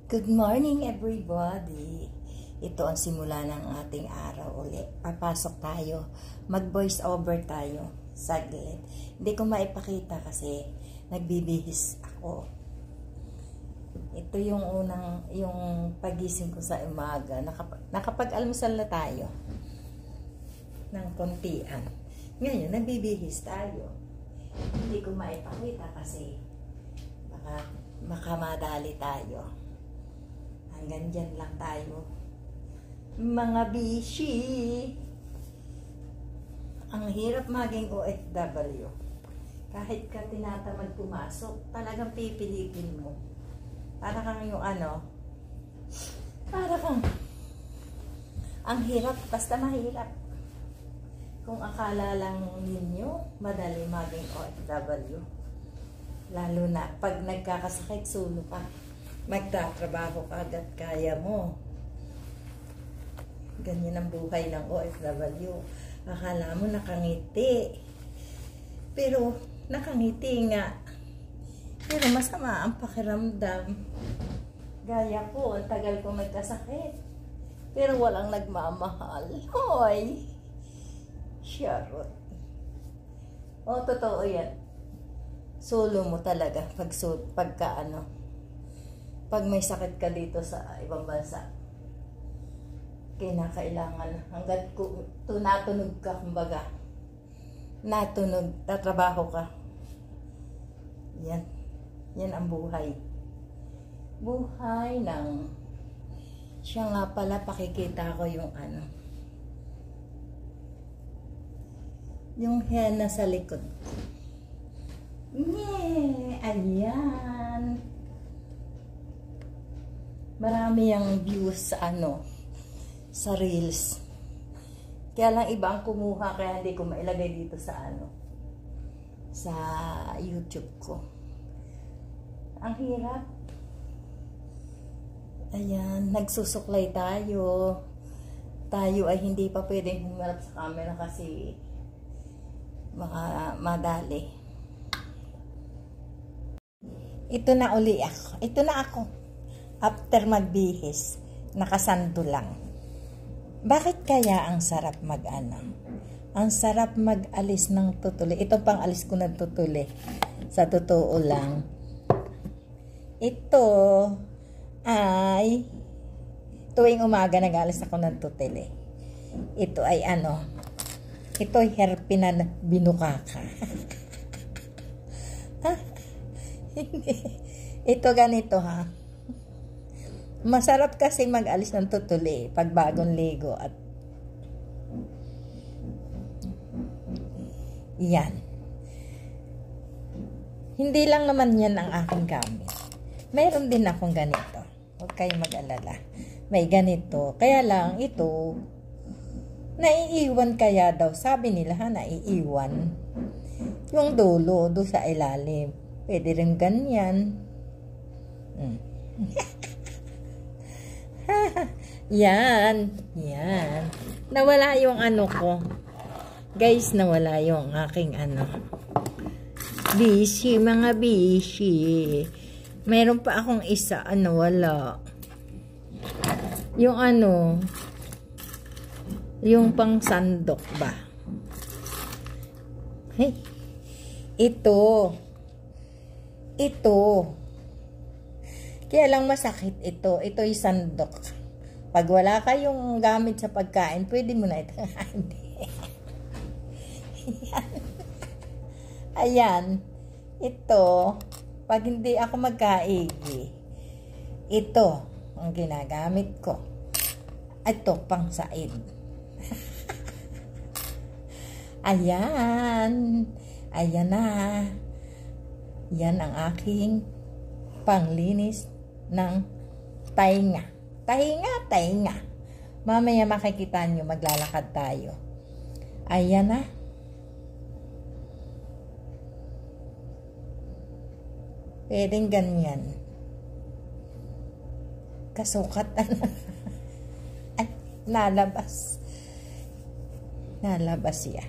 Good morning everybody. Ito ang simula ng ating araw ulit. Papasok tayo. Mag-voice over tayo. Saglit. Hindi ko maipakita kasi nagbibihis ako. Ito yung pagising ko sa umaga. Nakapag-almusal na tayo ng kontian. Ngayon, nagbibihis tayo. Hindi ko maipakita kasi baka madali tayo. Hanggang dyan lang tayo. Mga bishi. Ang hirap maging OFW. Kahit ka tinatamad pumasok, talagang pipilitin mo. Para kang ang hirap, basta mahirap. Kung akala lang ninyo, madali maging OFW. Lalo na pag nagkakasakit, sulo ka. Magtatrabaho ka agad, kaya mo. Ganyan ang buhay ng OFW. Akala mo nakangiti. Pero nakangiti nga. Pero masama ang pakiramdam. Gaya ko, ang tagal kong nagkasakit. Pero walang nagmamahal. Hoy! Charot. O, totoo yan. Solo mo talaga pag may sakit ka dito sa ibang bansa, kinakailangan hanggat natunog ka, kumbaga tatrabaho ka. Yan ang buhay ng siya nga pala. Pakikita ko yung henna sa likod. Ayan. Marami ang views sa reels. Kaya lang iba ang kumuha, kaya hindi ko mailagay dito sa sa YouTube ko. Ang hirap. Ayan, nagsusuklay tayo. Tayo ay hindi pa pwedeng humarap sa camera kasi madali. Ito na ako. After magbihis, nakasando lang. Bakit kaya ang sarap Ang sarap mag-alis ng tutuli. Ito pang alis ko ng tutuli. Sa totoo lang. Ito ay tuwing umaga nag-alis ako ng tutuli. Ito ay ito ay hairpin na binukaka. Ito ganito ha. Masarap kasi mag-alis ng tutuli pag bagong ligo at yan. Hindi lang naman yan ang aking gamit. Mayroon din akong ganito. Huwag kayong mag-alala. May ganito. Kaya lang ito, naiiwan kaya daw. Sabi nila naiiwan. Yung dulo, doon sa ilalim. Pwede rin ganyan. Yan. Nawala yung ko. Guys, nawala yung aking bishi, mga bishi. Meron pa akong isa, wala. Yung yung pang sandok ba? Hey. Ito. Kaya lang masakit ito. Ito yung sandok. Pag wala kayong gamit sa pagkain, pwede mo na ito. Ayan. Ito. Pag hindi ako magkaigi, ito ang ginagamit ko. Ito pang said. Ayan. Ayan na. Yan ang aking panglinis ng tainga. Tainga. Mamaya makikita nyo, maglalakad tayo. Ayan na. Pwedeng ganyan. Kasukat. Ay, nalabas. Nalabas siya.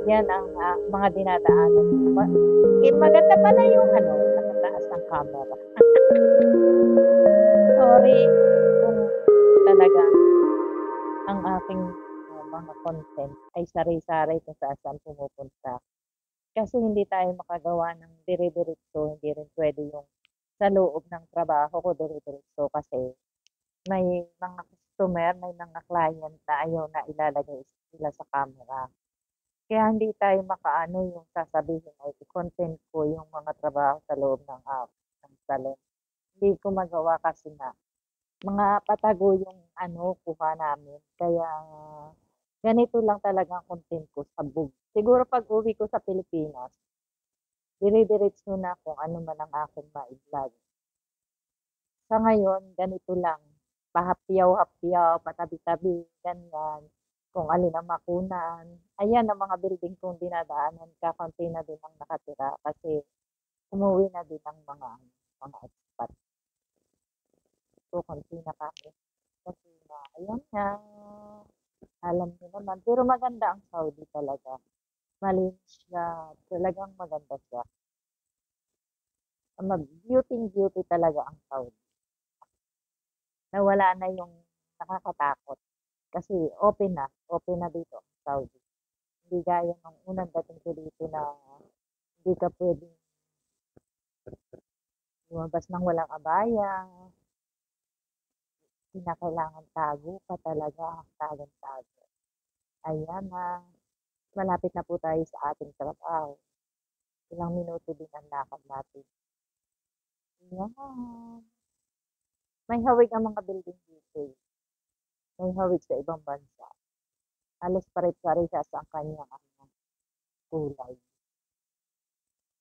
Yan ang mga dinadaanan ko. Maganda pala yung nakataas ng camera. Sorry kung talagang ang aking mga content ay sari-sari kung saan pumupunta. Kasi hindi tayo makagawa ng dire-diretso, hindi rin pwede yung sa loob ng trabaho ko dire-diretso kasi may mga customer, may mga client na ayaw na ilalagay sila sa camera. Kaya hindi tayo makaano yung sasabihin ay i-content ko yung mga trabaho sa loob ng salon. Hindi ko magawa kasi na mga patago yung kuha namin. Kaya ganito lang talaga ang content ko sa bug. Siguro pag uwi ko sa Pilipinas, dire-diretso na kung ano man ang aking ma-vlog. Sa ngayon, ganito lang. Pahapyaw-hapyaw, patabi-tabi, ganyan. Kung alin ang makunan. Ayan ang mga building kong dinadaanan. Kakunti na din ang nakatira kasi umuwi na din ang mga expat. So, konti na kami. Kasi ayan nga. Alam niyo naman. Pero maganda ang Saudi talaga. Malinis siya. Talagang maganda siya. Beauty talaga ang Saudi. Nawala na yung nakakatakot. Kasi open na dito ang Saudi. Hindi gaya ng unang dating ko dito na hindi ka pwedeng lumabas ng walang abaya. Kinakailangan tago ka talaga, tago. Ayan na, malapit na po tayo sa ating trabaho. Ilang minuto din ang lakad natin. Ayan. May hawig ang mga building dito. May hawig sa ibang bansa. Halos pare-parehas ang kanyang kulay.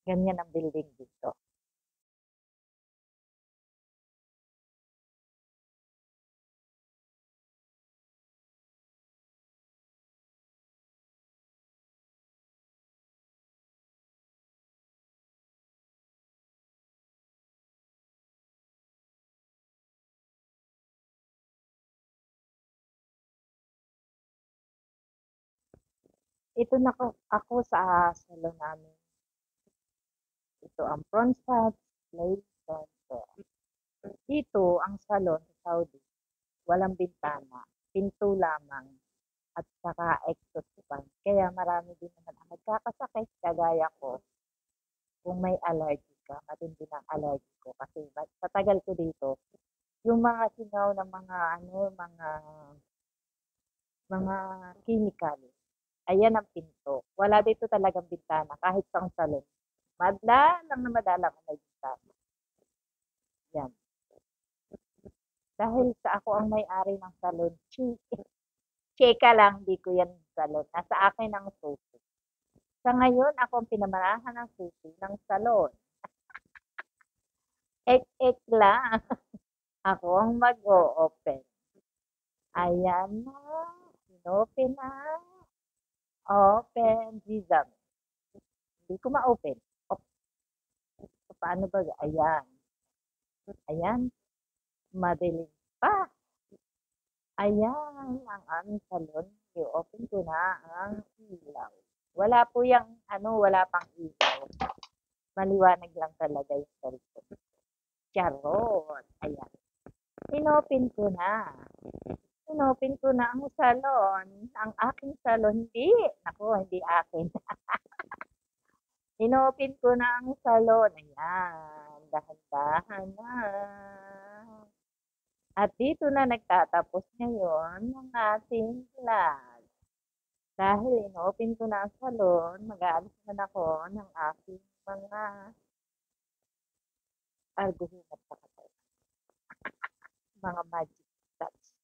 Ganyan ang building dito. Ito na ako sa salon namin. Ito ang Fronstat Place Center. Dito, ang salon sa Saudi, walang bintana, pinto lamang, at saka exhaust fan. Kaya marami din naman ang nagkakasakit kagaya ko kung may allergy ka, matindi ng allergy ko. Kasi sa tagal ko dito, yung mga singaw ng mga chemical, ayan ang pinto. Wala dito talagang bintana, kahit sa salon. Madalang na madalang ako nagsasabi. Yan. Dahil sa ako ang may-ari ng salon, chika lang, di ko yan salon. Nasa akin ang susi. Sa ngayon, ako ang pinamanahan ng susi ng salon. Ek-ek lang. Ako ang mag-o-open. Ayan na. Inopen na. Open. Gizam. Hindi ko ma-open. Paano ba? Ayan. Ayan. Madilim pa. Ayan. Ang aming salon. I-open ko na ang ilaw. Wala po yung, wala pang ilaw. Maliwanag lang talaga yung cellphone. Charot. Ayan. Inopen ko na. Inopen ko na ang salon. Ang aking salon, hindi. Naku, hindi akin. Inopen ko na ang salon. Ayan. Dahan-dahan na. At dito na nagtatapos ngayon ang ating vlog. Dahil inopen ko na ang salon, mag-aalis na ako ng aking mga arguhin at pakatay. Mga magic touch.